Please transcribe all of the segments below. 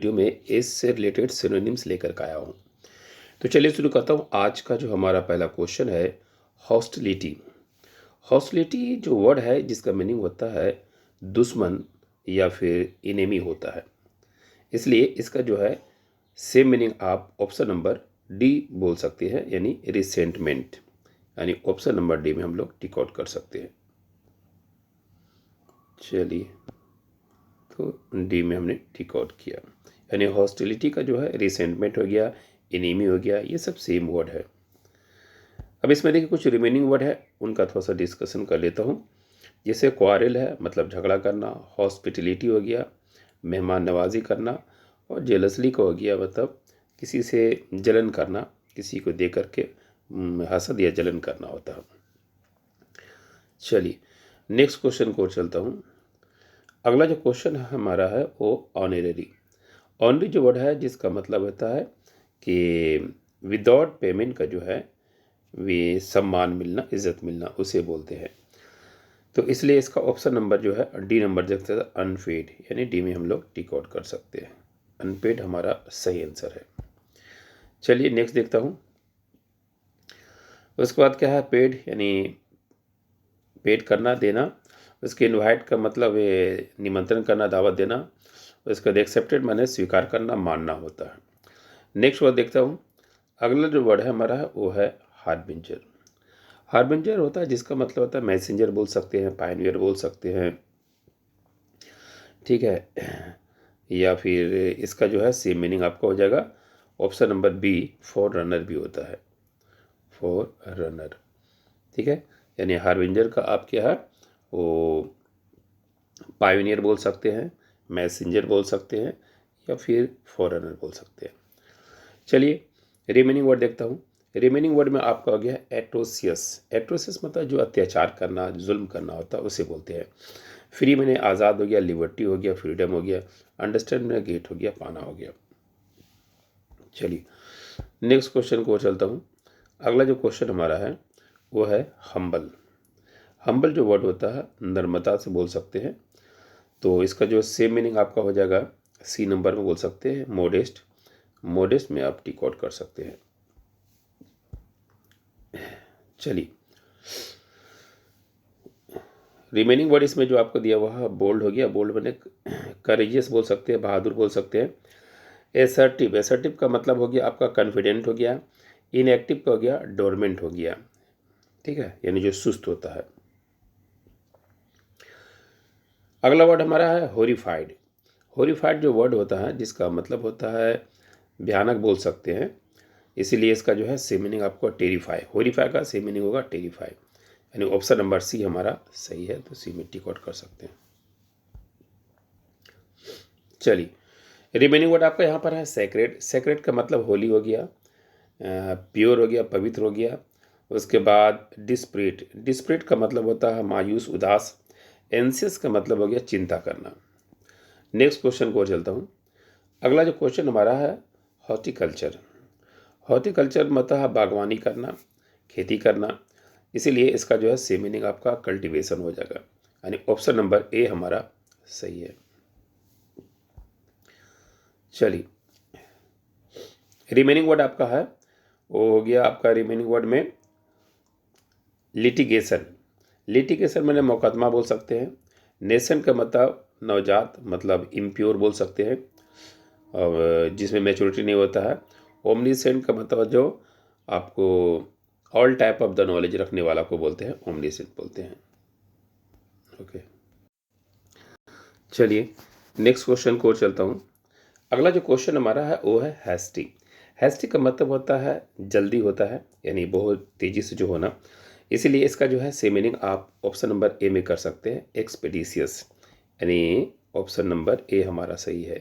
Video में as से related synonyms लेकर के आया हूँ। तो चलिए शुरू करता हूँ। आज का जो हमारा पहला क्वेश्चन है, हॉस्टिलिटी। हॉस्टिलिटी जो वर्ड है जिसका मीनिंग होता है दुश्मन या फिर इनेमी होता है। इसलिए इसका जो है सेम मीनिंग आप ऑप्शन नंबर डी बोल सकते हैं, यानी रिसेंटमेंट, यानी ऑप्शन नंबर डी में हम लोग टिक आउट कर सकते हैं। चलिए, तो डी में हमने टिक आउट किया, यानी हॉस्टिलिटी का जो है रिसेंटमेंट हो गया, इनेमी हो गया, ये सब सेम वर्ड है। अब इसमें देखिए कुछ रिमेनिंग वर्ड है, उनका थोड़ा सा डिस्कशन कर लेता हूँ। जैसे क्वारल है, मतलब झगड़ा करना। हॉस्पिटलिटी हो गया, मेहमान नवाजी करना। और जेलसली का हो गया, मतलब किसी से जलन करना, किसी को दे करके हसद या जलन करना होता है। चलिए नेक्स्ट क्वेश्चन को चलता हूँ। अगला जो क्वेश्चन हमारा है वो ऑनरेरी। ऑनरी जो वर्ड है जिसका मतलब होता है कि विदाउट पेमेंट का जो है वे सम्मान मिलना, इज्जत मिलना, उसे बोलते हैं। तो इसलिए इसका ऑप्शन नंबर जो है डी नंबर देख सकते हैं, अनपेड, यानी डी में हम लोग टिक आउट कर सकते हैं। अनपेड हमारा सही आंसर है। चलिए नेक्स्ट देखता हूँ। उसके बाद क्या है, पेड, यानी पेड करना, देना। उसके इनवाइट का मतलब ये निमंत्रण करना, दावत देना। उसके बाद एक्सेप्टेड माने स्वीकार करना, मानना होता है। नेक्स्ट वर्ड देखता हूँ। अगला जो वर्ड है हमारा है वो है हार्बिंजर। हार्बिंजर होता है जिसका मतलब होता है मैसेंजर बोल सकते हैं, पायनियर बोल सकते हैं, ठीक है। या फिर इसका जो है सेम मीनिंग आपका हो जाएगा option number B, forerunner भी होता है, फॉर रनर, ठीक है। यानी हार्बिंजर का आप क्या है वो पायनियर बोल सकते हैं, मैसेंजर बोल सकते हैं, या फिर फॉर रनर बोल सकते हैं। चलिए रिमेनिंग वर्ड देखता हूँ। रिमेनिंग वर्ड में आपका हो गया एट्रोसियस। एट्रोसियस मतलब जो अत्याचार करना, जुल्म करना होता है, उसे बोलते हैं। फ्री मैंने आज़ाद हो गया, लिबर्टी हो गया, फ्रीडम हो गया। अंडरस्टैंड में गेट हो गया, पाना हो गया। चलिए नेक्स्ट क्वेश्चन को चलता हूँ। अगला जो क्वेश्चन हमारा है वो है हम्बल। हम्बल जो वर्ड होता है नर्मदा से बोल सकते हैं। तो इसका जो सेम मीनिंग आपका हो जाएगा सी नंबर में बोल सकते हैं, मोडेस्ट। मोडेस्ट में आप टिक आउट कर सकते हैं। चलिए रिमेनिंग वर्ड इसमें जो आपको दिया हुआ है बोल्ड हो गया। बोल्ड मैंने करेजियस बोल सकते हैं, बहादुर बोल सकते हैं। एसर्टिव, एसर्टिव का मतलब हो गया आपका कॉन्फिडेंट हो गया। इनएक्टिव का हो गया डोरमेंट हो गया, ठीक है, यानी जो सुस्त होता है। अगला वर्ड हमारा है होरिफाइड। होरिफाइड जो वर्ड होता है जिसका मतलब होता है भयानक बोल सकते हैं। इसीलिए इसका जो है सेम मीनिंग आपको टेरिफाई, होरिफाई का सेम मीनिंग होगा टेरिफाई, यानी ऑप्शन नंबर सी हमारा सही है। तो सी में टिक आउट कर सकते हैं। चलिए रिमेनिंग वर्ड आपका यहाँ पर है सेक्रेट। सेक्रेट का मतलब होली हो गया, प्योर हो गया, पवित्र हो गया। उसके बाद डिस्प्रिट। डिस्प्रिट का मतलब होता है मायूस, उदास। एंसियस का मतलब हो गया चिंता करना। नेक्स्ट क्वेश्चन को चलता हूँ। अगला जो क्वेश्चन हमारा है हॉर्टिकल्चर। हॉर्टिकल्चर मतलब है बागवानी करना, खेती करना। इसीलिए इसका जो है सेम मीनिंग आपका कल्टीवेशन हो जाएगा, यानी ऑप्शन नंबर ए हमारा सही है। चलिए रिमेनिंग वर्ड आपका है वो हो गया आपका रिमेनिंग वर्ड में लिटिगेशन। लिटिगेशन मैंने मुकदमा बोल सकते हैं। नेशन का मतलब नवजात, मतलब इम्प्योर बोल सकते हैं, और जिसमें मैच्योरिटी नहीं होता है। ओमनीसेंट का मतलब जो आपको all type of the knowledge रखने वाला को बोलते हैं, ओमनीसेंट बोलते हैं। ओके चलिए नेक्स्ट क्वेश्चन को चलता हूँ। अगला जो क्वेश्चन हमारा है वो है हैस्टी। हैस्टी का मतलब होता है जल्दी होता है, यानी बहुत तेज़ी से जो होना। इसीलिए इसका जो है सेम मीनिंग आप ऑप्शन नंबर ए में कर सकते हैं, एक्सपेडिशियस, यानी ऑप्शन नंबर ए हमारा सही है।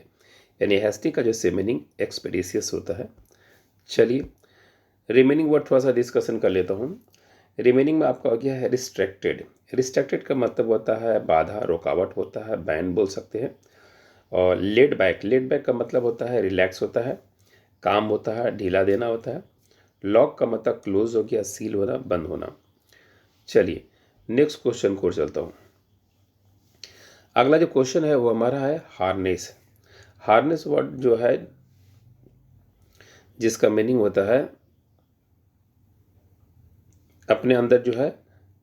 यानी हैस्टी का जो सेम मीनिंग एक्सपेडिशियस होता है। चलिए रिमेनिंग वर्ड थोड़ा सा डिस्कशन कर लेता हूँ। रिमेनिंग में आपका हो गया है रिस्ट्रिक्टेड। रिस्ट्रिक्टेड का मतलब होता है बाधा, रुकावट होता है, बैन बोल सकते हैं। और लेड बैक, लेड बैक का मतलब होता है रिलैक्स होता है, काम होता है, ढीला देना होता है। लॉक का मतलब क्लोज हो गया, सील होना, बंद होना। चलिए नेक्स्ट क्वेश्चन को चलता हूँ। अगला जो क्वेश्चन है वो हमारा है हार्नेस। हार्नेस वर्ड जो है जिसका मीनिंग होता है अपने अंदर जो है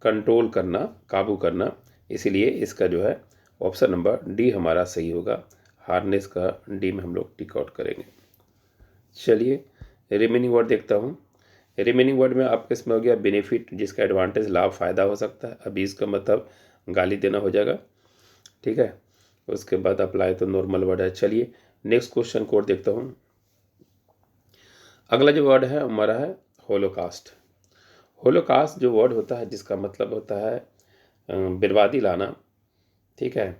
कंट्रोल करना, काबू करना, इसीलिए इसका जो है ऑप्शन नंबर डी हमारा सही होगा। हार्नेस का डी में हम लोग टिक आउट करेंगे। चलिए रिमेनिंग वर्ड देखता हूँ। रिमेनिंग वर्ड में आपके इसमें हो गया बेनिफिट, जिसका एडवांटेज लाभ फ़ायदा हो सकता है। अभी इसका मतलब गाली देना हो जाएगा, ठीक है। उसके बाद अप्लाई तो नॉर्मल वर्ड है। चलिए नेक्स्ट क्वेश्चन कोड देखता हूँ। अगला जो वर्ड है हमारा है होलोकास्ट। होलोकास्ट जो वर्ड होता है जिसका मतलब होता है बर्बादी लाना, ठीक है।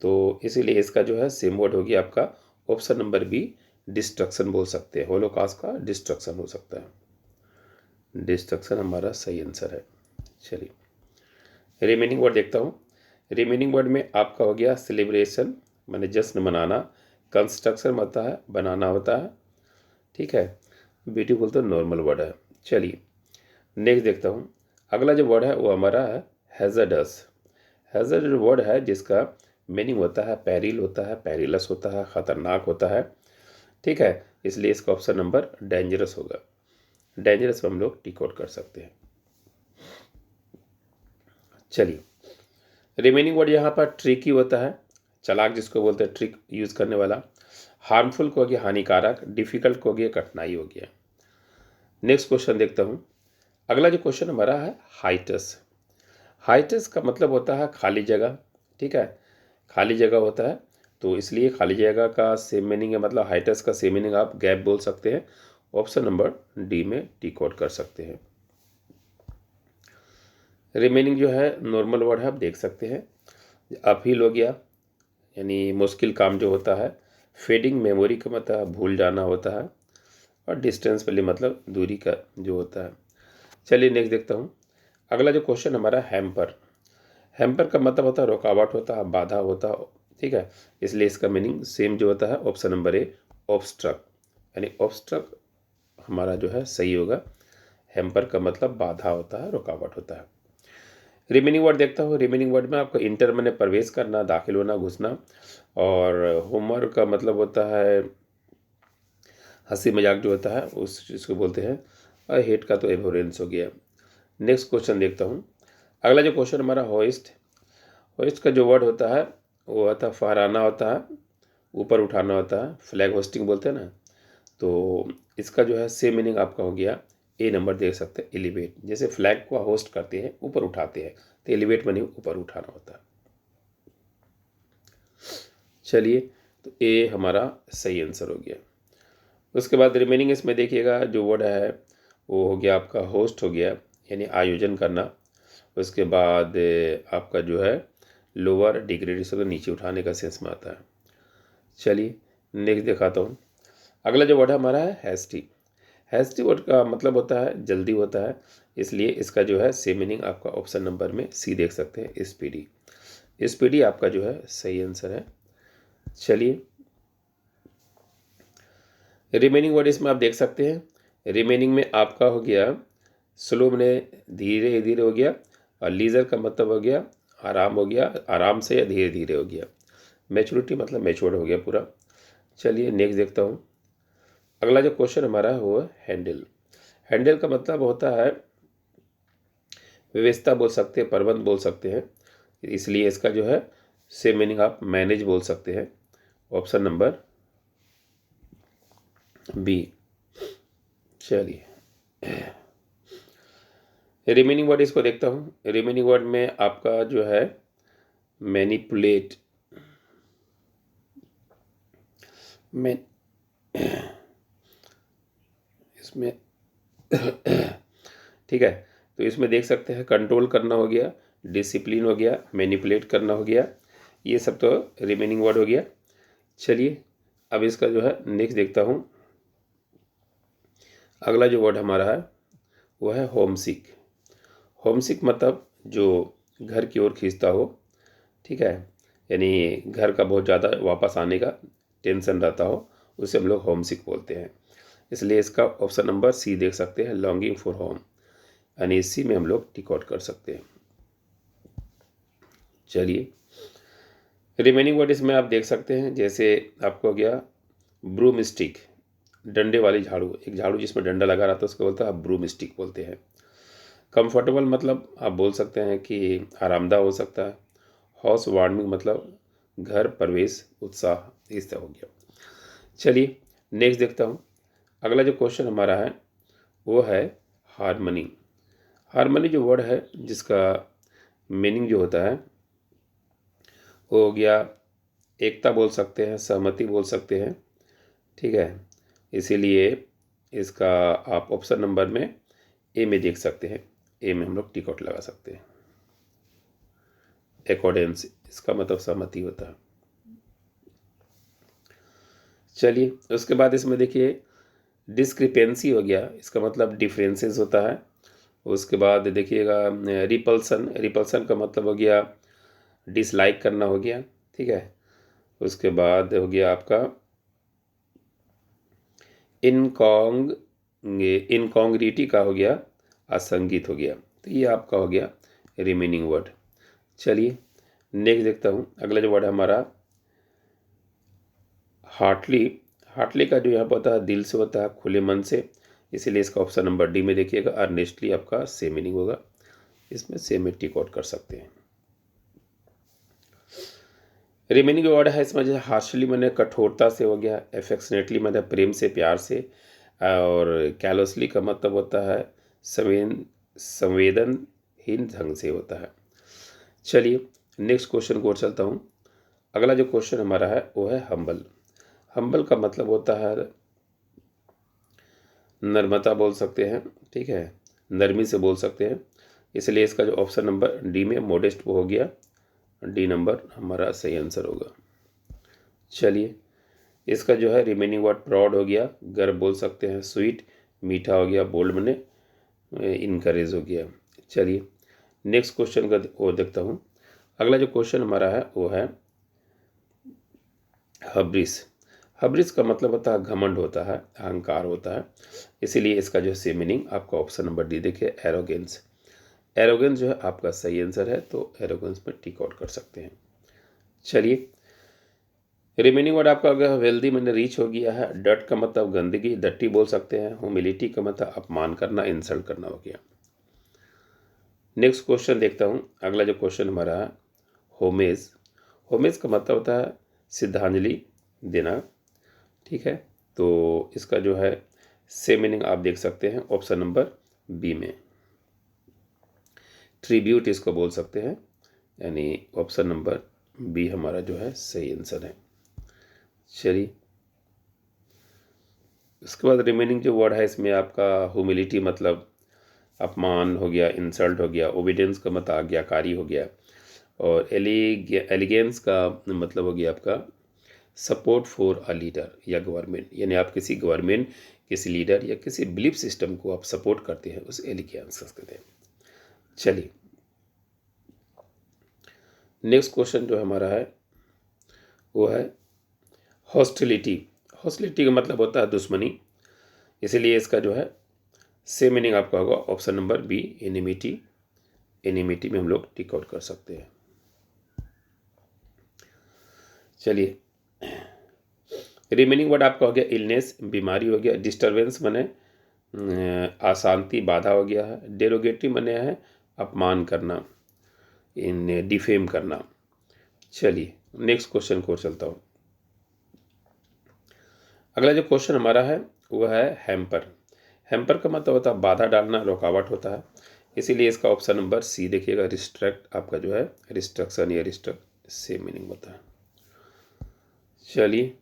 तो इसीलिए इसका जो है सेम वर्ड होगी आपका ऑप्शन नंबर बी, डिस्ट्रक्शन बोल सकते हैं। होलोकास्ट का डिस्ट्रक्शन हो सकता है। डिस्ट्रक्शन हमारा सही आंसर है। चलिए रिमेनिंग वर्ड देखता हूँ। रिमेनिंग वर्ड में आपका हो गया सेलिब्रेशन, माने जश्न मनाना। कंस्ट्रक्शन होता है बनाना होता है, ठीक है। ब्यूटीफुल तो नॉर्मल वर्ड है। चलिए नेक्स्ट देखता हूँ। अगला जो वर्ड है वो हमारा है हैजर्डस। हैजर्ड वर्ड है जिसका मीनिंग होता है पेरिल होता है, पेरिलस होता है, ख़तरनाक होता है, ठीक है। इसलिए इसका ऑप्शन नंबर डेंजरस होगा। डेंजरस हम लोग टिक आउट कर सकते हैं। चलिए रिमेनिंग वर्ड यहाँ पर ट्रिकी होता है, चालाक जिसको बोलते हैं, ट्रिक यूज़ करने वाला। हार्मफुल को हो गया हानिकारक, डिफ़िकल्ट को हो गया कठिनाई हो गया। नेक्स्ट क्वेश्चन देखता हूँ। अगला जो क्वेश्चन हमारा है हाइटस। हाइटस का मतलब होता है खाली जगह, ठीक है। खाली जगह होता है, तो इसलिए खाली जगह का सेम मीनिंग है, मतलब हाइटस का सेम मीनिंग आप गैप बोल सकते हैं। ऑप्शन नंबर डी में टिक आउट कर सकते हैं। रिमेनिंग जो है नॉर्मल वर्ड है, आप देख सकते हैं। अपहील हो गया, यानी मुश्किल काम जो होता है। फेडिंग मेमोरी का मतलब भूल जाना होता है। और डिस्टेंस वाली मतलब दूरी का जो होता है। चलिए नेक्स्ट देखता हूँ। अगला जो क्वेश्चन हमारा हैम्पर। हैम्पर का मतलब होता है रुकावट होता है, बाधा होता है, ठीक है। इसलिए इसका मीनिंग सेम जो होता है ऑप्शन नंबर ए, ऑब्स्ट्रक, यानी ऑब्स्ट्रक हमारा जो है सही होगा। हैम्पर का मतलब बाधा होता है, रुकावट होता है। रिमेनिंग वर्ड देखता हूँ। रिमेनिंग वर्ड में आपको इंटर मैंने प्रवेश करना, दाखिल होना, घुसना। और होमर का मतलब होता है हंसी मजाक जो होता है उस चीज़ को बोलते हैं। और हेट का तो एवोरेंस हो गया। नेक्स्ट क्वेश्चन देखता हूँ। अगला जो क्वेश्चन हमारा होइस्ट। होइस्ट का जो वर्ड होता है वो होता है फहराना होता है, ऊपर उठाना होता है, फ्लैग होस्टिंग बोलते हैं ना। तो इसका जो है सेम मीनिंग आपका हो गया ए नंबर देख सकते हैं, एलिवेट। जैसे फ्लैग को होस्ट करते हैं, ऊपर उठाते हैं, तो एलिवेट मीनिंग ऊपर उठाना होता है। चलिए तो ए हमारा सही आंसर हो गया। उसके बाद रिमेनिंग इसमें देखिएगा जो वर्ड है वो हो गया आपका होस्ट हो गया, यानी आयोजन करना। उसके बाद आपका जो है लोअर डिग्रेडेशन को नीचे उठाने का सेंस में आता है। चलिए नेक्स्ट दिखाता हूँ। अगला जो वर्ड हमारा है हैस्टी। हैस्टी वर्ड का मतलब होता है जल्दी होता है, इसलिए इसका जो है सेम मीनिंग आपका ऑप्शन नंबर में सी देख सकते हैं, स्पीडी। स्पीडी आपका जो है सही आंसर है। चलिए रिमेनिंग वर्ड इसमें आप देख सकते हैं। रिमेनिंग में आपका हो गया स्लो में धीरे धीरे हो गया। और लीजर का मतलब हो गया आराम हो गया, आराम से या धीरे धीरे हो गया। मैच्योरिटी मतलब मैच्योर्ड हो गया पूरा। चलिए नेक्स्ट देखता हूँ। अगला जो क्वेश्चन हमारा है वो है हैंडल। हैंडल का मतलब होता है व्यवस्था बोल सकते हैं, प्रबंध बोल सकते हैं, इसलिए इसका जो है सेम मीनिंग आप मैनेज बोल सकते हैं। Option number B. चलिए रिमेनिंग वर्ड इसको देखता हूँ। रिमेनिंग वर्ड में आपका जो है मैनिपुलेट, मैं इसमें ठीक है। तो इसमें देख सकते हैं कंट्रोल करना हो गया, डिसिप्लिन हो गया, मैनिपुलेट करना हो गया, ये सब तो रिमेनिंग वर्ड हो गया। चलिए अब इसका जो है नेक्स्ट देखता हूँ। अगला जो वर्ड हमारा है वो है होमसिक। होमसिक मतलब जो घर की ओर खींचता हो, ठीक है, यानी घर का बहुत ज़्यादा वापस आने का टेंशन रहता हो, उसे हम लोग होमसिक बोलते हैं। इसलिए इसका ऑप्शन नंबर सी देख सकते हैं, लॉन्गिंग फॉर होम, यानी इसी में हम लोग टिक आउट कर सकते हैं। चलिए रिमेनिंग वर्ड इसमें आप देख सकते हैं, जैसे आपको हो गया ब्रूम स्टिक, डंडे वाली झाड़ू, एक झाड़ू जिसमें डंडा लगा रहता है उसको बोलता है ब्रूम स्टिक बोलते हैं। कंफर्टेबल मतलब आप बोल सकते हैं कि आरामदाह हो सकता है। हाउस वार्मिंग मतलब घर प्रवेश उत्साह, इस तरह हो गया। चलिए नेक्स्ट देखता हूँ। अगला जो क्वेश्चन हमारा है वो है हारमनी। हारमनी जो वर्ड है जिसका मीनिंग जो होता है वो हो गया एकता बोल सकते हैं, सहमति बोल सकते हैं, ठीक है। इसीलिए इसका आप ऑप्शन नंबर में ए में देख सकते हैं, ए में हम लोग टिक आउट लगा सकते हैं। अकॉर्डेंस, इसका मतलब सहमति होता है। चलिए उसके बाद इसमें देखिए डिस्क्रिपेंसी हो गया, इसका मतलब डिफरेंसेस होता है। उसके बाद देखिएगा रिपल्सन, रिपल्सन का मतलब हो गया डिसलाइक करना हो गया, ठीक है। उसके बाद हो गया आपका इनकॉन्ग, इनकॉन्ग्रिटी का हो गया असंगीत हो गया। तो ये आपका हो गया रिमेनिंग वर्ड। चलिए नेक्स्ट देखता हूँ। अगला जो वर्ड हमारा हार्टली। हार्टली का जो यहाँ पर होता है दिल से होता है, खुले मन से, इसीलिए इसका ऑप्शन नंबर डी में देखिएगा। अर्नेस्टली आपका सेम मीनिंग होगा, इसमें सेम में टिक आउट कर सकते हैं। रिमेनिंग वर्ड है इसमें जैसे हार्शली मैंने कठोरता से हो गया, एफेक्शनेटली मैंने प्रेम से प्यार से, और कैलोसली का मतलब होता है संवेदनहीन ढंग से होता है। चलिए नेक्स्ट क्वेश्चन को और चलता हूँ। अगला जो क्वेश्चन हमारा है वो है हम्बल। हम्बल का मतलब होता है नर्मता बोल सकते हैं, ठीक है, नरमी से बोल सकते हैं। इसलिए इसका जो ऑप्शन नंबर डी में मोडेस्ट वो हो गया, डी नंबर हमारा सही आंसर होगा। चलिए इसका जो है रिमेनिंग वर्ड प्राउड हो गया, गर्व बोल सकते हैं, स्वीट मीठा हो गया, बोल्ड मैंने इनकरेज हो गया। चलिए नेक्स्ट क्वेश्चन का वो देखता हूँ। अगला जो क्वेश्चन हमारा है वो है हब्रिस। हब्रिस का मतलब होता है घमंड होता है, अहंकार होता है। इसीलिए इसका जो है मीनिंग आपका ऑप्शन नंबर डी देखिए, एरोगेंस। एरोगेंस जो है आपका सही आंसर है, तो एरोगेंस में टिक आउट कर सकते हैं। चलिए रिमेनिंग वर्ड आपका अगर वेल्दी मैंने रीच हो गया है। डट का मतलब गंदगी, डट्टी बोल सकते हैं। ह्यूमिलिटी का मतलब अपमान करना, इंसल्ट करना हो गया। नेक्स्ट क्वेश्चन देखता हूँ। अगला जो क्वेश्चन हमारा है होमेज। होमेज का मतलब होता है श्रद्धांजलि देना, ठीक है। तो इसका जो है सेम मीनिंग आप देख सकते हैं ऑप्शन नंबर बी में, ट्रिब्यूट इसको बोल सकते हैं, यानी ऑप्शन नंबर बी हमारा जो है सही आंसर है। चलिए उसके बाद रिमेनिंग जो वर्ड है इसमें आपका ह्यूमिलिटी मतलब अपमान हो गया, इंसल्ट हो गया, ओबीडियंस का मतलब आज्ञाकारी हो गया, और एलिगेंस का मतलब हो गया आपका सपोर्ट फॉर अ लीडर या गवर्नमेंट, यानी आप किसी गवर्नमेंट, किसी लीडर या किसी बिलीफ सिस्टम को आप सपोर्ट करते हैं, उस एलिगेंस कहते हैं। चलिए नेक्स्ट क्वेश्चन जो हमारा है वो है हॉस्टिलिटी। हॉस्टिलिटी का मतलब होता है दुश्मनी, इसीलिए इसका जो है सेम मीनिंग आपका होगा option number B, enmity. Enmity में हम लोग टिक आउट कर सकते हैं। चलिए रिमेनिंग वर्ड आपका हो गया इलनेस, बीमारी हो गया। डिस्टर्बेंस मने अशांति, बाधा हो गया है। डेरोगेटरी मने है अपमान करना, इन डिफेम करना। चलिए नेक्स्ट क्वेश्चन को चलता हूँ। अगला जो क्वेश्चन हमारा है वह है हैम्पर। हैम्पर का मतलब होता है बाधा डालना, रुकावट होता है। इसीलिए इसका ऑप्शन नंबर सी देखिएगा, रिस्ट्रक्ट आपका जो है रिस्ट्रक्शन या रिस्ट्रक्ट सेम मीनिंग होता है। चलिए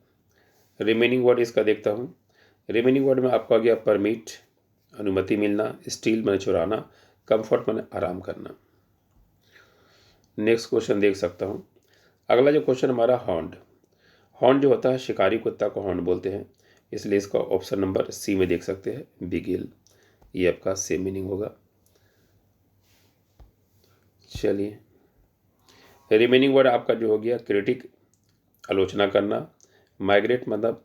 रिमेनिंग वर्ड इसका देखता हूँ। रिमेनिंग वर्ड में आपका गया परमिट, अनुमति मिलना। स्टील मैंने चुराना। कंफर्ट मैंने आराम करना। नेक्स्ट क्वेश्चन देख सकता हूँ। अगला जो क्वेश्चन हमारा हॉन्ड। हॉन्ड जो होता है शिकारी कुत्ता को हॉन्ड बोलते हैं, इसलिए इसका ऑप्शन नंबर सी में देख सकते हैं, बिगिल। ये आपका सेम मीनिंग होगा। चलिए रिमेनिंग वर्ड आपका जो हो गया क्रिटिक, आलोचना करना। माइग्रेट मतलब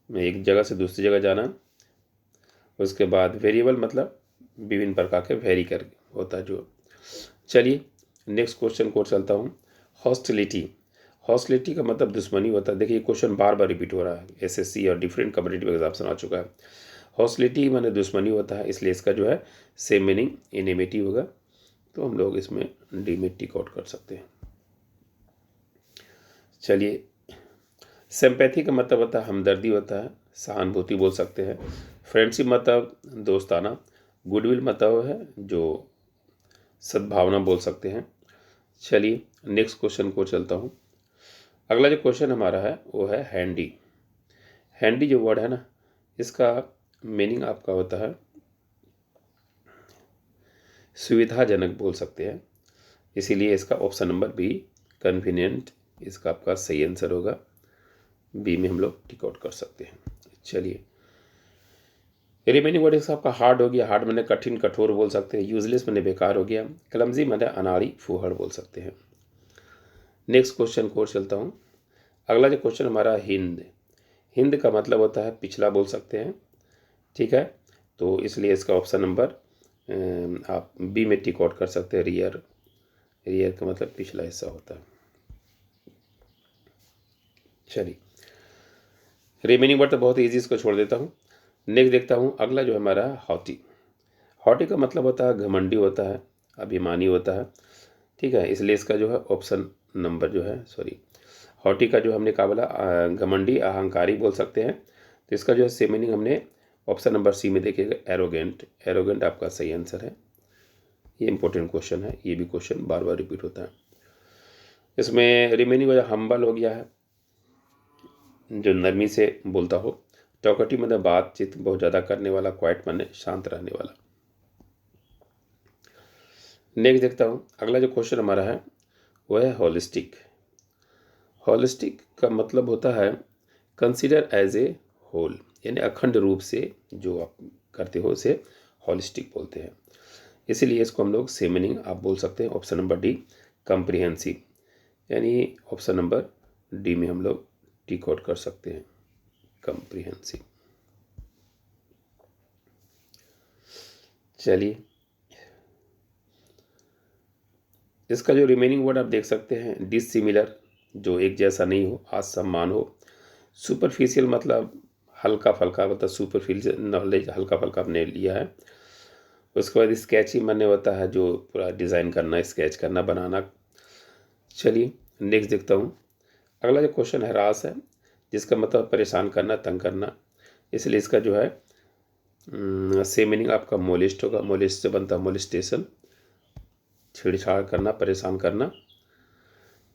एक जगह से दूसरी जगह जाना। उसके बाद वेरिएबल मतलब विभिन्न प्रकार के वेरी कर होता है जो। चलिए नेक्स्ट क्वेश्चन को चलता हूँ। हॉस्टिलिटी। हॉस्टिलिटी का मतलब दुश्मनी होता है। देखिए क्वेश्चन बार बार रिपीट हो रहा है, एसएससी और डिफरेंट कॉम्पिटिटिव एग्जाम्स आ चुका है। हॉस्टिलिटी माने दुश्मनी होता है, इसलिए इसका जो है सेम मीनिंग एनिमिटी होगा। तो हम लोग इसमें डी में टिक आउट कर सकते हैं। चलिए, सिंपैथी का मतलब होता है हमदर्दी होता है, सहानुभूति बोल सकते हैं। फ्रेंडशिप मतलब दोस्ताना। गुडविल मतलब है जो सद्भावना बोल सकते हैं। चलिए नेक्स्ट क्वेश्चन को चलता हूँ। अगला जो क्वेश्चन हमारा है वो है हैंडी। हैंडी जो वर्ड है ना, इसका मीनिंग आपका होता है सुविधाजनक बोल सकते हैं, इसीलिए इसका ऑप्शन नंबर बी कन्वीनियंट इसका आपका सही आंसर होगा। बी में हम लोग टिक आउट कर सकते हैं। चलिए, रिमेनिंग वर्ड इसका आपका हार्ड हो गया। हार्ड मैंने कठिन कठोर बोल सकते हैं। यूजलेस मैंने बेकार हो गया। क्लमजी मैंने अनाड़ी फूहड़ बोल सकते हैं। नेक्स्ट क्वेश्चन को चलता हूँ। अगला जो क्वेश्चन हमारा हिंद। हिंद का मतलब होता है पिछला बोल सकते हैं, ठीक है। तो इसलिए इसका ऑप्शन नंबर आप बी में टिक आउट कर सकते हैं, रियर। रियर का मतलब पिछला हिस्सा होता है। चलिए, रिमेनिंग वर्ड तो बहुत ईजी, इसको छोड़ देता हूँ। नेक्स्ट देखता हूँ अगला जो हमारा हॉटी। हॉटी का मतलब होता है घमंडी होता है, अभिमानी होता है, ठीक है। इसलिए इसका जो है ऑप्शन नंबर जो है हॉटी का जो हमने कहा बोला घमंडी अहंकारी बोल सकते हैं। तो इसका जो है सेम मीनिंग हमने ऑप्शन नंबर सी में देखिएगा, एरोगेंट। एरोगेंट आपका सही आंसर है। ये इंपॉर्टेंट क्वेश्चन है, ये भी क्वेश्चन बार बार रिपीट होता है। इसमें रिमेनिंग वजह हम्बल हो गया है, जो नरमी से बोलता हो। टॉकेटिव मतलब बातचीत बहुत ज़्यादा करने वाला। क्वाइट माने शांत रहने वाला। नेक्स्ट देखता हूँ अगला जो क्वेश्चन हमारा है वो है होलिस्टिक। होलिस्टिक का मतलब होता है कंसिडर एज ए होल, यानी अखंड रूप से जो आप करते हो उसे होलिस्टिक बोलते हैं। इसीलिए इसको हम लोग सेम मीनिंग आप बोल सकते हैं, ऑप्शन नंबर डी कम्प्रिहेंसिव, यानी ऑप्शन नंबर डी में हम लोग टिक आउट कर सकते हैं, कम्प्रिहेंसिव। चलिए, इसका जो रिमेनिंग वर्ड आप देख सकते हैं डिसिमिलर, जो एक जैसा नहीं हो, असमान हो। सुपरफिशियल मतलब हल्का फल्का, मतलब सुपरफिशियल नॉलेज हल्का फल्का आपने लिया है। उसके बाद स्केची माने होता है जो पूरा डिज़ाइन करना, स्केच करना, बनाना। चलिए नेक्स्ट देखता हूँ। अगला जो क्वेश्चन है रास है, जिसका मतलब परेशान करना, तंग करना। इसलिए इसका जो है सेम मीनिंग आपका मोलिस्ट होगा। मोलिस्ट से बनता है मोलिस्टेशन, छेड़छाड़ करना, परेशान करना।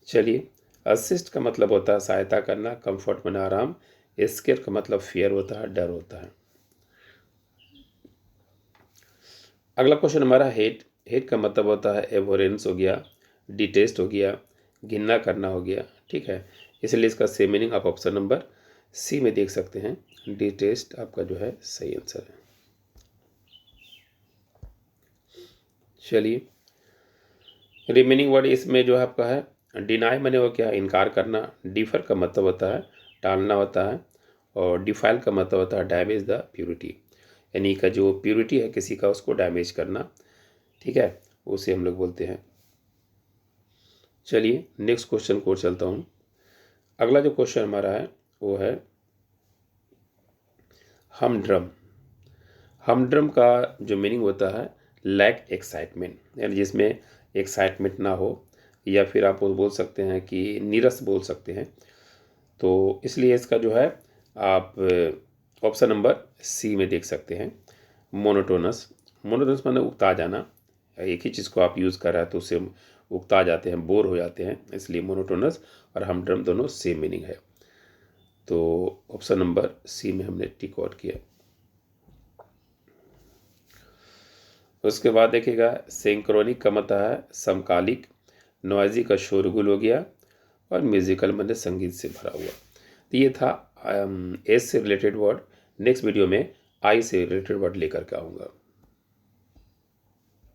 चलिए, असिस्ट का मतलब होता है सहायता करना, कंफर्ट माने आराम। स्केयर का मतलब फियर होता है, डर होता है। अगला क्वेश्चन हमारा हेट। हेट का मतलब होता है एवोरेंस हो गया, डिटेस्ट हो गया, घिन्ना करना हो गया, ठीक है। इसलिए इसका सेम मीनिंग आप ऑप्शन नंबर सी में देख सकते हैं, डिटेस्ट आपका जो है सही आंसर है। चलिए, रिमेनिंग वर्ड इसमें जो है आपका है डिनाई माने वो क्या, इनकार करना। डिफर का मतलब होता है टालना होता है। और डिफाइल का मतलब होता है डैमेज द प्योरिटी, यानी का जो प्योरिटी है किसी का उसको डैमेज करना, ठीक है, उसे हम लोग बोलते हैं। चलिए नेक्स्ट क्वेश्चन को चलता हूँ। अगला जो क्वेश्चन हमारा है वो है हमड्रम। हमड्रम का जो मीनिंग होता है लैक एक्साइटमेंट, यानी जिसमें एक्साइटमेंट ना हो, या फिर आप बोल सकते हैं कि नीरस बोल सकते हैं। तो इसलिए इसका जो है आप ऑप्शन नंबर सी में देख सकते हैं, मोनोटोनस। मोनोटोनस माने उगता जाना, एक ही चीज़ को आप यूज़ कर रहे हैं तो उससे उगता जाते हैं, बोर हो जाते हैं, इसलिए मोनोटोनस और हमड्रम दोनों सेम मीनिंग है। तो ऑप्शन नंबर सी में हमने टिक आउट किया। उसके बाद देखिएगा सिंक्रोनिक का मतलब है समकालिक। नॉइजी का शोरगुल हो गया। और म्यूजिकल मतलब संगीत से भरा हुआ। तो ये था एस से रिलेटेड वर्ड। नेक्स्ट वीडियो में आई से रिलेटेड वर्ड लेकर के आऊँगा।